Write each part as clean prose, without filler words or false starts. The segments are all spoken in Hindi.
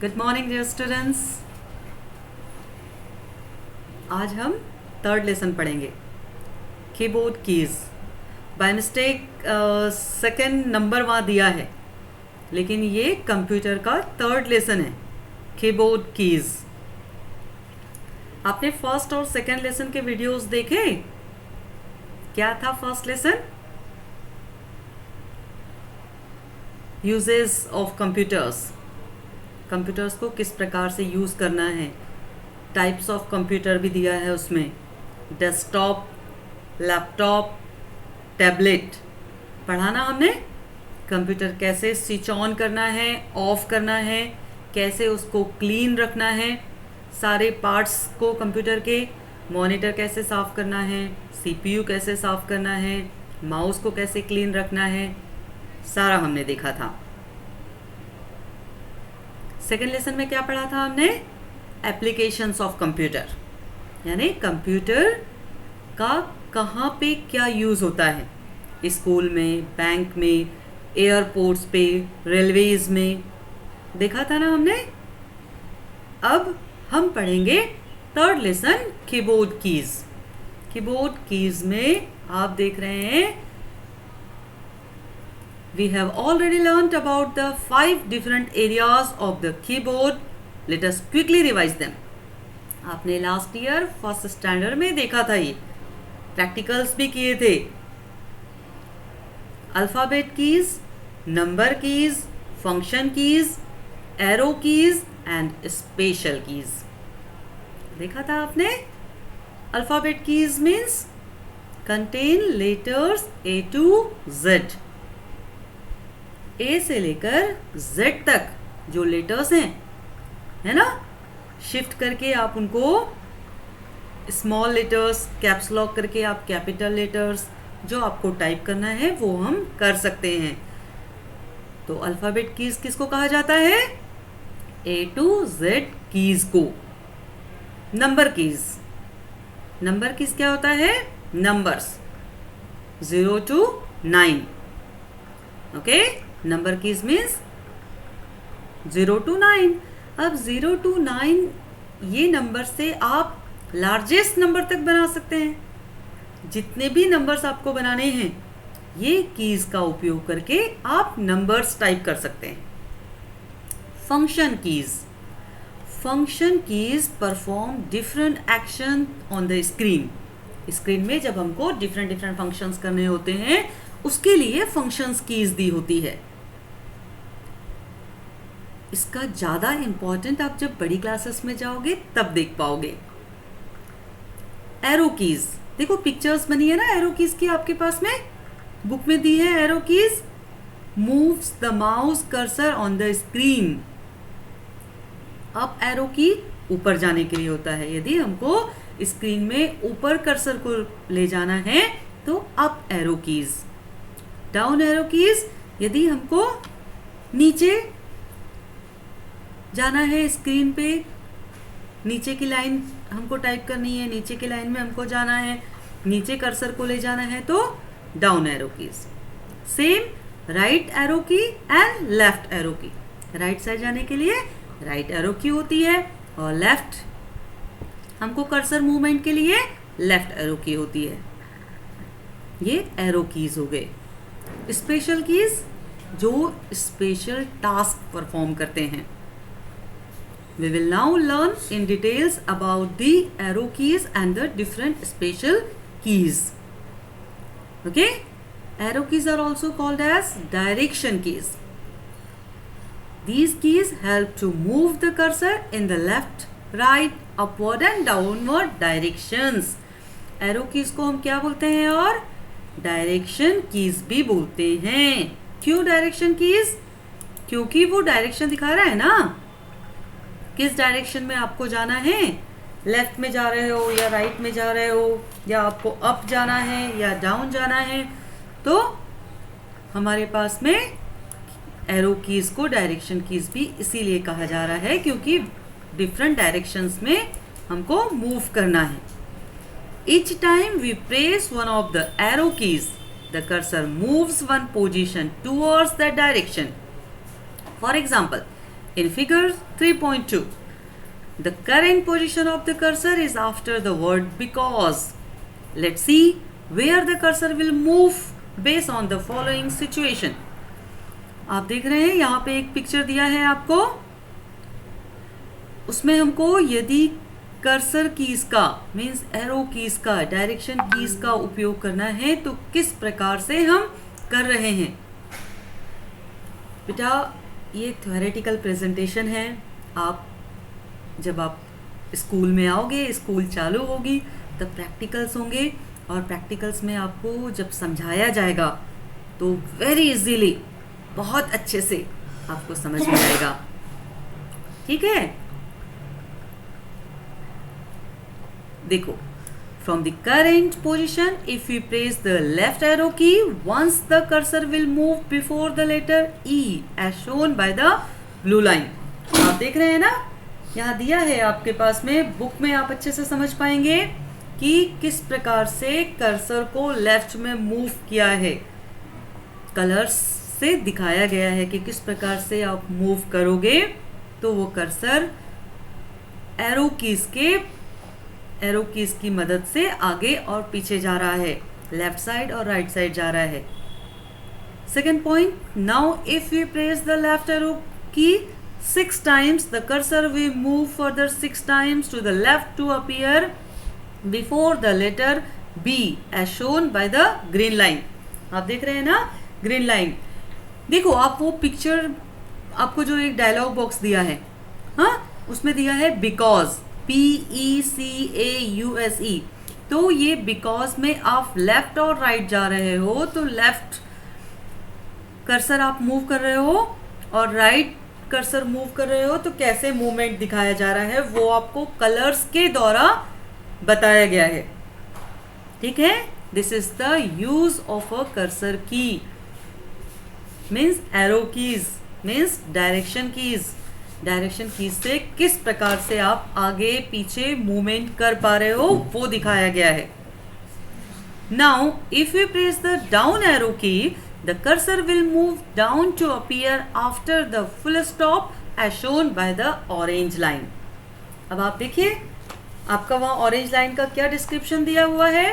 Good morning dear students. आज हम थर्ड लेसन पढ़ेंगे, keyboard keys. By mistake second number वहाँ दिया है, लेकिन ये कंप्यूटर का थर्ड लेसन है, कीबोर्ड कीज़। आपने फर्स्ट और सेकंड लेसन के वीडियोस देखे? क्या था first lesson? Uses of computers, computers को किस प्रकार से यूज़ करना है। टाइप्स ऑफ कंप्यूटर भी दिया है उसमें, डेस्कटॉप, लैपटॉप, टैबलेट। पढ़ा ना हमने? कंप्यूटर कैसे स्विच ऑन करना है, ऑफ करना है, कैसे उसको क्लीन रखना है, सारे पार्ट्स को कंप्यूटर के, मॉनिटर कैसे साफ़ करना है, सीपीयू कैसे साफ़ करना है, माउस को कैसे क्लीन रखना है, सारा हमने देखा था। सेकेंड लेसन में क्या पढ़ा था हमने? एप्लीकेशंस ऑफ कंप्यूटर, यानी कंप्यूटर का कहाँ पे क्या यूज़ होता है, स्कूल में, बैंक में, एयरपोर्ट्स पे, रेलवेज़ में, देखा था ना हमने। अब हम पढ़ेंगे third lesson, keyboard keys. Keyboard keys में आप देख रहे हैं, we have already learned about the 5 different areas of the keyboard. Let us quickly revise them. आपने लास्ट ईयर फर्स्ट स्टैंडर्ड में देखा था, ये प्रैक्टिकल्स भी किए थे। Alphabet keys, number keys, function keys, arrow keys and special keys देखा था आपने। Alphabet keys means contain letters A to Z। ए से लेकर Z तक जो लेटर्स हैं, है ना, शिफ्ट करके आप उनको स्मॉल लेटर्स, कैप्स लॉक करके आप कैपिटल लेटर्स जो आपको टाइप करना है वो हम कर सकते हैं। तो अल्फ़ाबेट कीज किसको कहा जाता है? A to Z कीज को। नंबर कीज, नंबर कीज क्या होता है? Numbers 0 to 9। Okay, number keys means 0 to 9। अब 0 to 9 ये नंबर से आप लार्जेस्ट नंबर तक बना सकते हैं। जितने भी नंबर्स आपको बनाने हैं, ये कीज का उपयोग करके आप नंबर्स टाइप कर सकते हैं। Function keys, function keys perform different action on the screen. Screen में जब हमको डिफरेंट फंक्शंस करने होते हैं, उसके लिए फंक्शंस कीज दी होती है। इसका ज़्यादा इम्पॉर्टेंट आप जब बड़ी क्लासेस में जाओगे तब देख पाओगे। एरो कीज, देखो पिक्चर्स बनी है ना एरो कीज की, आपके पास में बुक में दी है। Arrow keys moves the mouse cursor on the screen. Up arrow की ऊपर जाने के लिए होता है। यदि हमको स्क्रीन में ऊपर कर्सर को ले जाना है तो up arrow keys. Down arrow keys यदि हमको नीचे जाना है, स्क्रीन पे नीचे की लाइन हमको टाइप करनी है, नीचे की लाइन में हमको जाना है, नीचे कर्सर को ले जाना है तो down arrow keys. Same right arrow की एंड लेफ्ट एरो की। राइट साइड जाने के लिए राइट एरो की होती है, और लेफ्ट हमको कर्सर मूवमेंट के लिए लेफ्ट एरो की होती है। ये एरो कीज हो गए। स्पेशल कीज जो स्पेशल टास्क परफॉर्म करते हैं। We will now learn in details about the arrow keys and the different special keys. Okay? Arrow keys are also called as direction keys. These keys help to move the cursor in the left, right, upward and downward directions. Arrow keys को हम क्या बोलते हैं? और डायरेक्शन कीज भी बोलते हैं। क्यों डायरेक्शन कीज? क्योंकि वो डायरेक्शन दिखा रहा है ना, किस डायरेक्शन में आपको जाना है। लेफ्ट में जा रहे हो या राइट में जा रहे हो, या आपको अप जाना है या डाउन जाना है, तो हमारे पास में एरो कीज को डायरेक्शन कीज भी इसीलिए कहा जा रहा है, क्योंकि डिफरेंट डायरेक्शंस में हमको मूव करना है। Each time we press one of the arrow keys, the cursor moves one position towards that direction. For example, In figure 3.2, the current position of the cursor is after the word because. Let's see where the cursor will move based on the following situation. आप देख रहे हैं यहाँ पे एक पिक्चर दिया है आपको, उसमें हमको यदि कर्सर कीज का मीन्स एरो कीज का, डायरेक्शन कीज का उपयोग करना है तो किस प्रकार से हम कर रहे हैं। बेटा ये थ्योरेटिकल प्रेजेंटेशन है, आप जब आप स्कूल में आओगे, स्कूल चालू होगी तब प्रैक्टिकल्स होंगे, और प्रैक्टिकल्स में आपको जब समझाया जाएगा तो वेरी इजीली, बहुत अच्छे से आपको समझ में आएगा। ठीक है, देखो, from the current position if we press the left arrow key once the cursor will move before the letter E as shown by the blue line। आप देख रहे हैं ना, यहाँ दिया है आपके पास में, बुक में आप अच्छे से समझ पाएंगे कि किस प्रकार से कर्सर को लेफ्ट में मूव किया है, कलर्स से दिखाया गया है कि किस प्रकार से आप मूव करोगे तो वो कर्सर एरो कीज की मदद से आगे और पीछे जा रहा है, लेफ्ट साइड और राइट साइड जा रहा है। Second point, now if we press the left arrow key 6 times, the cursor will move further 6 times to the left to appear before the letter B as shown by the green line। आप देख रहे हैं ना ग्रीन लाइन। देखो आप वो पिक्चर, आपको जो एक डायलॉग बॉक्स दिया है, हाँ, उसमें दिया है बिकॉज, PECAUSE। तो ये बिकॉज में आप लेफ्ट और राइट जा रहे हो तो लेफ्ट कर्सर आप मूव कर रहे हो और राइट कर्सर मूव कर रहे हो, तो कैसे मूवमेंट दिखाया जा रहा है वो आपको कलर्स के द्वारा बताया गया है। ठीक है, this is the use of a cursor key, means arrow keys, means direction keys. Direction keys से किस प्रकार से आप आगे पीछे मूवमेंट कर पा रहे हो वो दिखाया गया है। Now if you press the down arrow key, the cursor will move down to appear after the full stop as shown by the orange line. अब आप देखिए आपका वहां ऑरेंज लाइन का क्या डिस्क्रिप्शन दिया हुआ है।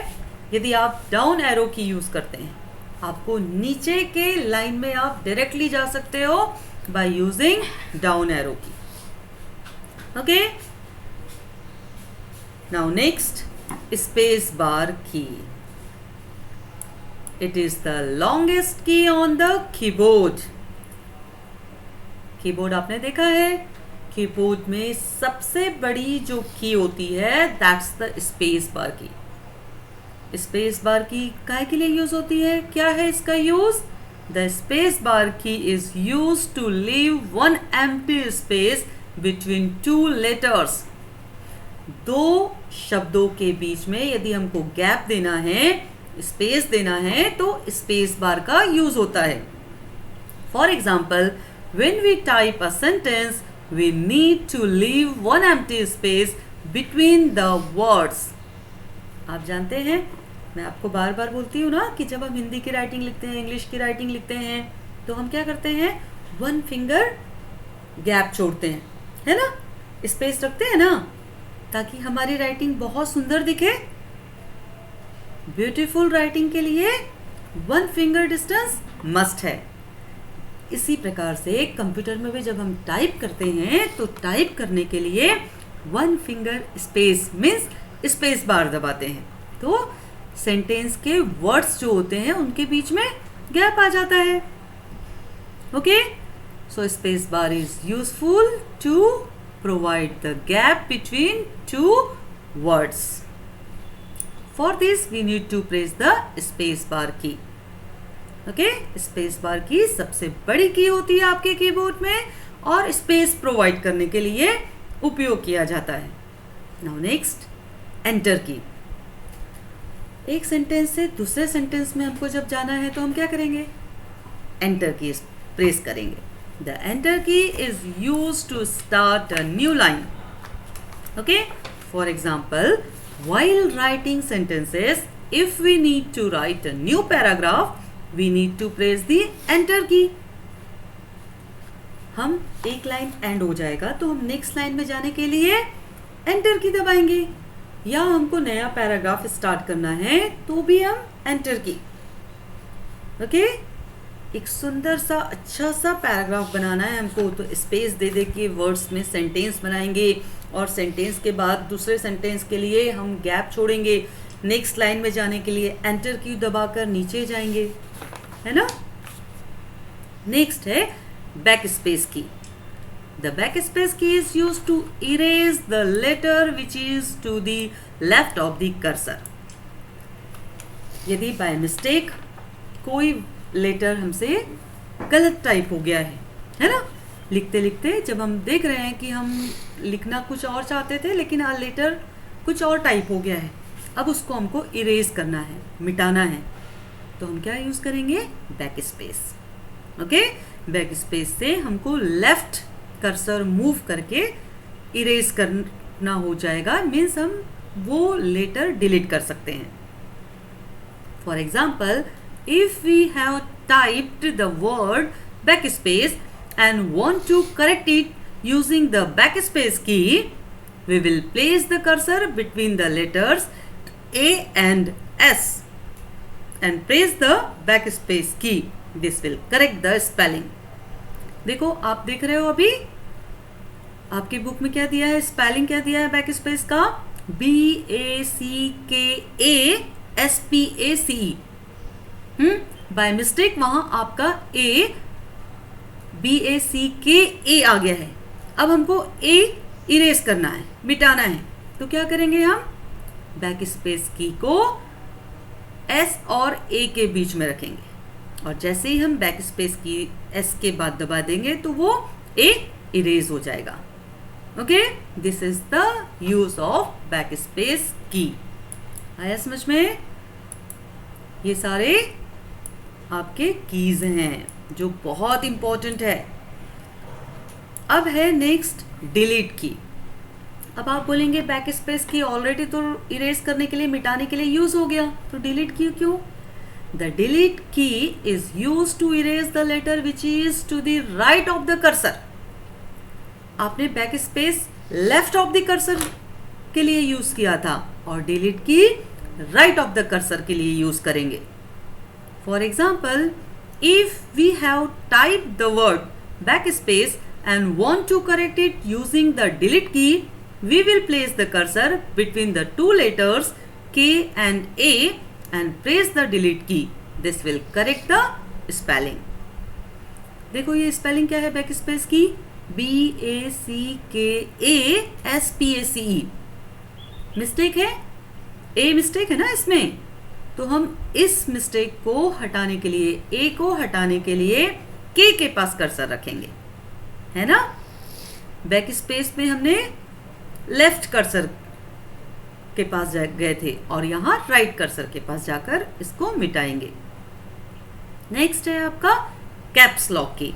यदि आप डाउन एरो की यूज करते हैं, आपको नीचे के लाइन में आप डायरेक्टली जा सकते हो by using down arrow key। Okay, now next, space bar key, it is the longest key on the keyboard। Keyboard आपने देखा है, कीबोर्ड में सबसे बड़ी जो की होती है दैट्स द स्पेस बार की। स्पेस बार की काय के लिए यूज होती है, क्या है इसका use? The space bar key is used to leave one empty space between two letters। दो शब्दों के बीच में यदि हमको गैप देना है, स्पेस देना है, तो स्पेस बार का यूज होता है। For example, when we type a sentence, we need to leave one empty space between the words। आप जानते हैं, मैं आपको बार बार बोलती हूँ ना कि जब हम हिंदी की राइटिंग लिखते हैं, इंग्लिश की राइटिंग लिखते हैं, तो हम क्या करते हैं, 1 फिंगर गैप छोड़ते हैं, है ना, स्पेस रखते हैं ना, ताकि हमारी राइटिंग बहुत सुंदर दिखे। ब्यूटीफुल राइटिंग के लिए 1 फिंगर डिस्टेंस मस्ट है। इसी प्रकार से कंप्यूटर में भी जब हम टाइप करते हैं तो टाइप करने के लिए 1 finger space means space bar दबाते हैं, तो सेंटेंस के वर्ड्स जो होते हैं उनके बीच में गैप आ जाता है। Okay, so space bar is useful to provide the gap between 2 words. For this we need to press the space bar key. Okay, space bar की सबसे बड़ी की होती है आपके कीबोर्ड में और स्पेस प्रोवाइड करने के लिए उपयोग किया जाता है। नाउ नेक्स्ट, एंटर की। एक सेंटेंस से दूसरे सेंटेंस में हमको जब जाना है तो हम क्या करेंगे, एंटर की प्रेस करेंगे। The enter key is used to start a new line. Okay, for example, while writing sentences, if we need to write a new paragraph, we need to press the enter key. हम एक लाइन एंड हो जाएगा तो हम नेक्स्ट लाइन में जाने के लिए एंटर की दबाएंगे, या हमको नया पैराग्राफ स्टार्ट करना है तो भी हम एंटर की। ओके, एक सुंदर सा अच्छा सा पैराग्राफ बनाना है हमको, तो स्पेस दे दे के वर्ड्स में सेंटेंस बनाएंगे, और सेंटेंस के बाद दूसरे सेंटेंस के लिए हम गैप छोड़ेंगे, नेक्स्ट लाइन में जाने के लिए एंटर की दबाकर नीचे जाएंगे, है ना। नेक्स्ट है बैक स्पेस की। The backspace key is used to erase the letter which is to the left of the cursor. यदि by mistake कोई लेटर हमसे गलत टाइप हो गया है ना, लिखते लिखते जब हम देख रहे हैं कि हम लिखना कुछ और चाहते थे लेकिन लेटर कुछ और टाइप हो गया है, अब उसको हमको इरेज करना है, मिटाना है, तो हम क्या यूज़ करेंगे, back space. Okay, back space से हमको लेफ्ट कर्सर मूव करके इरेज करना हो जाएगा, मीन्स हम वो लेटर डिलीट कर सकते हैं। For example, if we have typed the word back space and want to correct it using the back space key, we will place the cursor between the letters A and S and press the backspace key. This will correct the spelling. देखो, आप देख रहे हो अभी आपकी बुक में क्या दिया है, स्पेलिंग क्या दिया है बैक स्पेस का, BACKASPACE। बाय मिस्टेक वहां आपका BACKA आ गया है, अब हमको A इरेज करना है, मिटाना है, तो क्या करेंगे, हम बैक स्पेस की को S और A के बीच में रखेंगे, और जैसे ही हम बैक स्पेस की S के बाद दबा देंगे तो वो A इरेज हो जाएगा। Okay, this is the use of back space की। आया समझ में? ये सारे आपके कीज हैं जो बहुत इंपॉर्टेंट है। अब है नेक्स्ट डिलीट की। अब आप बोलेंगे बैक स्पेस की ऑलरेडी तो इरेज करने के लिए, मिटाने के लिए यूज हो गया, तो डिलीट की क्यों? The delete key is use to erase the letter which is to the right of the cursor. आपने back space left of the cursor के लिए यूज किया था, और डिलीट की राइट ऑफ द कर्सर के लिए यूज करेंगे। For example, if we have type the word back space and want to correct it using the delete key, we will place the cursor between the two letters K and A and press the delete key. This will correct the spelling. देखो ये स्पेलिंग क्या है बैक स्पेस की, BACKASPACE। मिस्टेक है, A मिस्टेक है ना इसमें, तो हम इस मिस्टेक को हटाने के लिए, A को हटाने के लिए K के पास कर्सर रखेंगे, है ना। बैक स्पेस में हमने लेफ्ट कर्सर के पास गए थे और यहाँ राइट कर्सर के पास जाकर इसको मिटाएंगे। नेक्स्ट है आपका कैप्स लॉक की।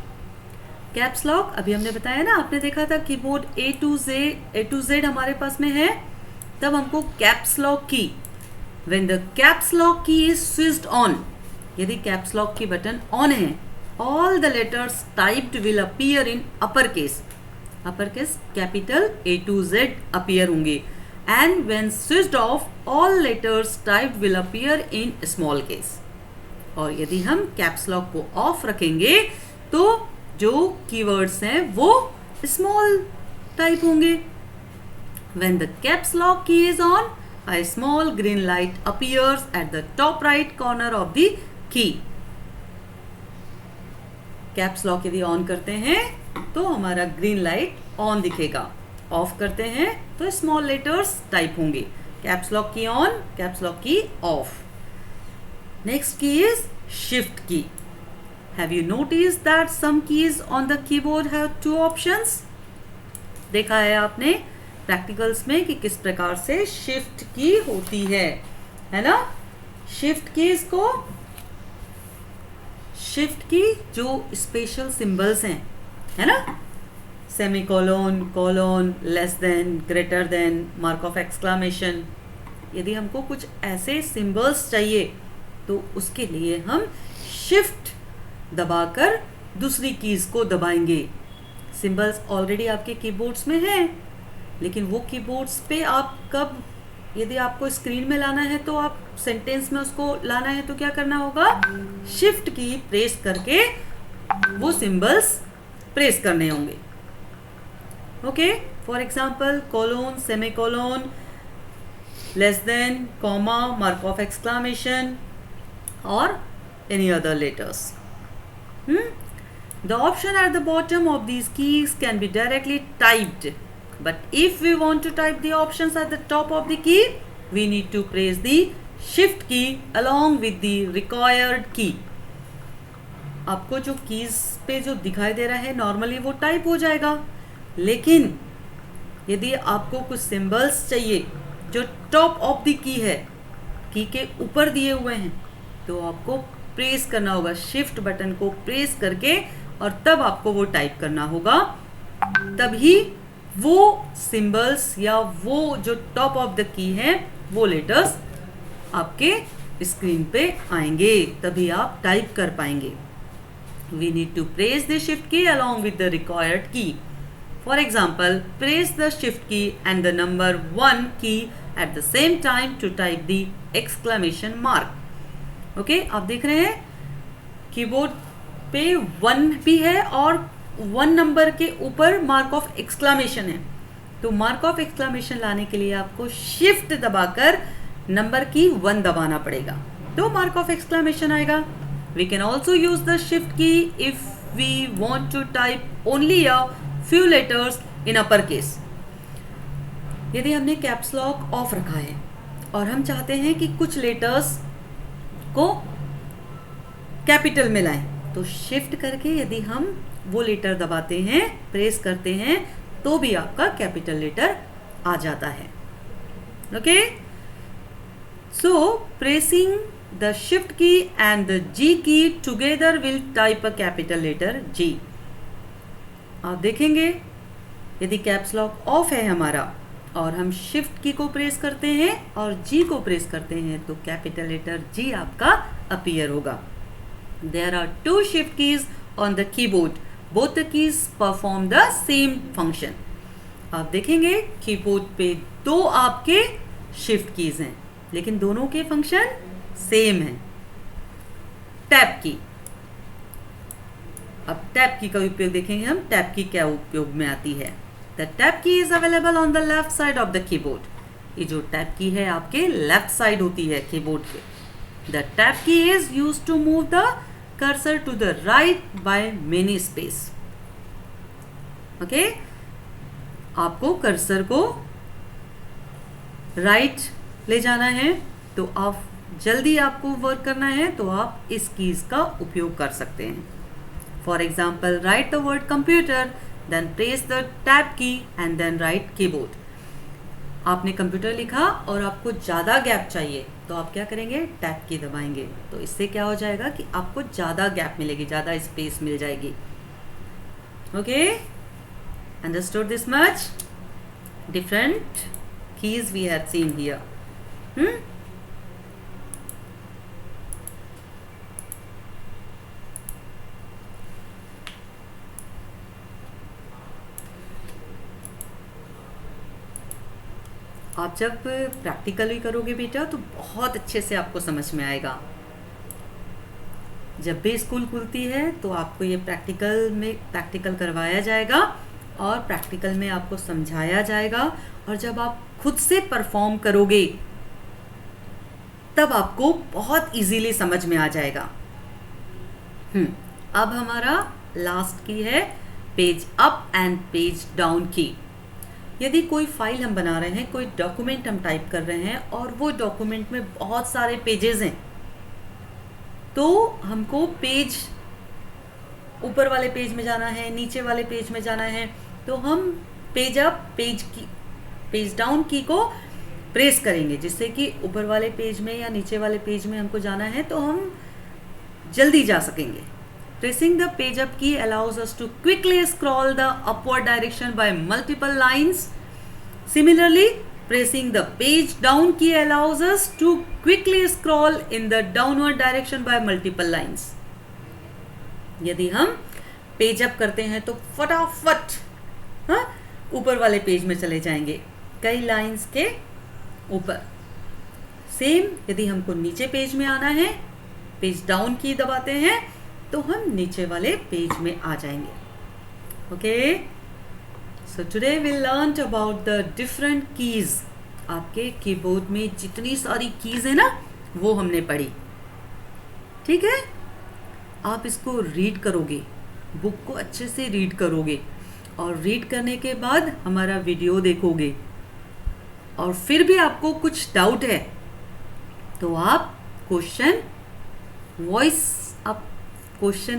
कैप्स लॉक अभी हमने बताया ना, आपने देखा था कीबोर्ड A to Z हमारे पास में है, तब हमको caps lock key, when the caps lock key is switched on, यदि caps lock key button on है, all the letters typed will appear in upper case capital A to Z अपीयर होंगे, and when switched off all letters typed will appear in small case. और यदि हम कैप्स लॉक को ऑफ रखेंगे तो जो कीवर्ड्स हैं वो स्मॉल टाइप होंगे। When the caps lock key is on, a small green light appears at the top right corner of the key. Caps lock यदि ऑन करते हैं तो हमारा ग्रीन लाइट ऑन दिखेगा, ऑफ करते हैं तो स्मॉल लेटर्स टाइप होंगे। Caps lock key on, caps lock key off. Next key is shift key. Have you notice that some keys on the keyboard have two options? देखा है आपने प्रैक्टिकल्स में कि किस प्रकार से शिफ्ट की होती है ना। शिफ्ट कीज को, शिफ्ट की जो स्पेशल सिंबल्स हैं, है ना, semicolon, colon, less than, greater than, mark of exclamation, यदि हमको कुछ ऐसे सिंबल्स चाहिए तो उसके लिए हम शिफ्ट दबाकर दूसरी कीज को दबाएंगे, सिंबल्स ऑलरेडी आपके कीबोर्ड्स में हैं, लेकिन वो कीबोर्ड्स पे आप कब, यदि आपको स्क्रीन में लाना है तो आप सेंटेंस में उसको लाना है तो क्या करना होगा, शिफ्ट की प्रेस करके वो सिंबल्स प्रेस करने होंगे. Okay, for example colon, semicolon, less than, comma, mark of exclamation और any other letters. The option at the bottom of these keys can be directly typed, but if we want to type the options at the top of the key, we need to press the shift key along with the required key. आपको जो कीज पे जो दिखाई दे रहा है नॉर्मली वो टाइप हो जाएगा, लेकिन यदि आपको कुछ सिंबल्स चाहिए जो टॉप ऑफ द की है, की के ऊपर दिए हुए हैं, तो आपको प्रेस करना होगा, शिफ्ट बटन को प्रेस करके, और तब आपको वो टाइप करना होगा. तभी वो सिंबल्स या वो जो टॉप ऑफ द की है वो लेटर्स आपके स्क्रीन पे आएंगे, तभी आप टाइप कर पाएंगे. We need to press the shift key along with the required key. For example, press the shift key and the number 1 key at the same time to type the exclamation mark. Okay, आप देख रहे हैं कीबोर्ड पे 1 भी है और 1 नंबर के ऊपर मार्क ऑफ एक्सक्लेमेशन है. तो मार्क ऑफ एक्सक्लेमेशन लाने के लिए आपको शिफ्ट दबाकर नंबर की 1 दबाना पड़ेगा, तो मार्क ऑफ एक्सक्लेमेशन आएगा. We can also use the shift key if we want to type only a few letters in upper case. यदि हमने कैप्स लॉक ऑफ रखा है और हम चाहते हैं कि कुछ लेटर्स को कैपिटल में लाएं, तो शिफ्ट करके यदि हम वो लेटर दबाते हैं, प्रेस करते हैं, तो भी आपका कैपिटल लेटर आ जाता है. Okay, so pressing the shift key and the G key together will type a capital letter G. आप देखेंगे यदि कैप्स लॉक ऑफ है हमारा और हम शिफ्ट की को प्रेस करते हैं और जी को प्रेस करते हैं, तो कैपिटल लेटर जी आपका अपीयर होगा. There are 2 shift keys on the keyboard, both the keys perform the same function. आप देखेंगे कीबोर्ड पे 2 आपके शिफ्ट कीज हैं, लेकिन दोनों के फंक्शन सेम हैं. टैब की, अब टैब की का उपयोग देखेंगे हम, टैब की क्या उपयोग में आती है. The tab key is available on the left side of the keyboard. ये जो टैब की है आपके लेफ्ट साइड होती है कीबोर्ड के. The tab key is used to move the cursor to the right by many space. Okay? आपको कर्सर को राइट ले जाना है, तो आप जल्दी आपको वर्क करना है तो आप इस कीज का उपयोग कर सकते हैं. For example, right the word computer, then press the tab key and then write keyboard. आपने कंप्यूटर लिखा और आपको ज़्यादा गैप चाहिए, तो आप क्या करेंगे, टैब की दबाएंगे, तो इससे क्या हो जाएगा कि आपको ज़्यादा गैप मिलेगी, ज़्यादा स्पेस मिल जाएगी. Okay, understood this much? Different keys we have seen here. आप जब प्रैक्टिकली करोगे बेटा तो बहुत अच्छे से आपको समझ में आएगा. जब भी स्कूल खुलती है तो आपको ये प्रैक्टिकल करवाया जाएगा और प्रैक्टिकल में आपको समझाया जाएगा, और जब आप खुद से परफॉर्म करोगे तब आपको बहुत इजीली समझ में आ जाएगा. अब हमारा लास्ट की है page up and page down की. यदि कोई फाइल हम बना रहे हैं, कोई डॉक्यूमेंट हम टाइप कर रहे हैं और वो डॉक्यूमेंट में बहुत सारे पेजेस हैं, तो हमको पेज ऊपर वाले पेज में जाना है, नीचे वाले पेज में जाना है, तो हम पेज अप पेज डाउन की को प्रेस करेंगे, जिससे कि ऊपर वाले पेज में या नीचे वाले पेज में हमको जाना है तो हम जल्दी जा सकेंगे. Pressing the page up key allows us to quickly scroll the upward direction by multiple lines. Similarly, pressing the page down key allows us to quickly scroll in the downward direction by multiple lines. यदि हम पेज अप करते हैं तो फटाफट हाँ ऊपर वाले पेज में चले जाएंगे, कई लाइंस के ऊपर। सेम यदि हमको नीचे पेज में आना है, पेज डाउन की दबाते हैं तो हम नीचे वाले पेज में आ जाएंगे। Okay, so today we learn about the different keys. आपके कीबोर्ड में जितनी सारी कीज है ना वो हमने पढ़ी, ठीक है। आप इसको रीड करोगे, बुक को अच्छे से रीड करोगे और रीड करने के बाद हमारा वीडियो देखोगे, और फिर भी आपको कुछ डाउट है तो आप क्वेश्चन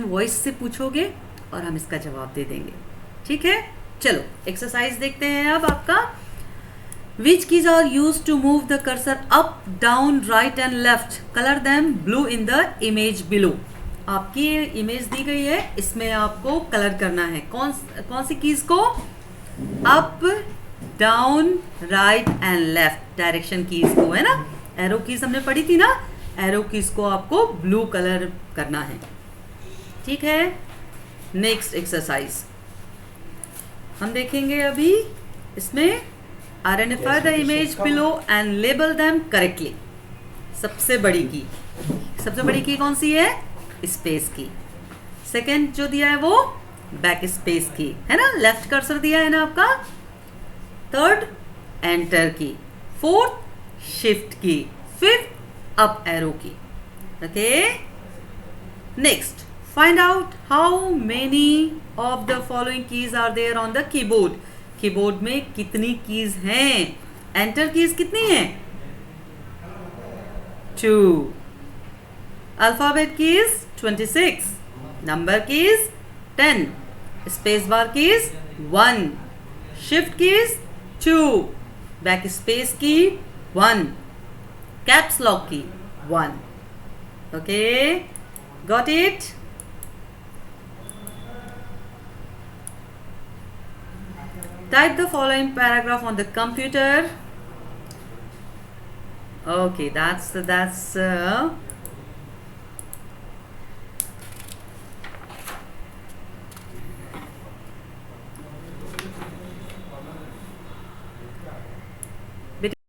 वॉइस से पूछोगे और हम इसका जवाब दे देंगे, ठीक है। चलो एक्सरसाइज देखते हैं अब आपका। Which keys are used to move the cursor up, down, right and left? Color them blue in the image below. आपकी इमेज दी गई है, इसमें आपको कलर करना है कौन सी कीज को? Up, down, right and left direction keys को, है ना। एरो कीज हमने पढ़ी थी ना, एरो कीज को आपको ब्लू कलर करना है, ठीक है। नेक्स्ट एक्सरसाइज हम देखेंगे अभी। इसमें identify the image below and label them correctly. सबसे बड़ी की कौन सी है? स्पेस की। सेकेंड जो दिया है वो बैक स्पेस की, है ना। लेफ्ट कर्सर दिया है ना आपका। Third enter key. Fourth shift key. Fifth up arrow key. Okay, next find out how many of the following keys are there on the keyboard. Keyboard में कितनी कीज हैं? एंटर कीज कितनी है? 2। Alphabet keys 26। Number keys 10। Space bar keys 1। Shift keys 2। Back space key 1। Caps lock key 1। Okay, got it? Type the following paragraph on the computer. Okay, that's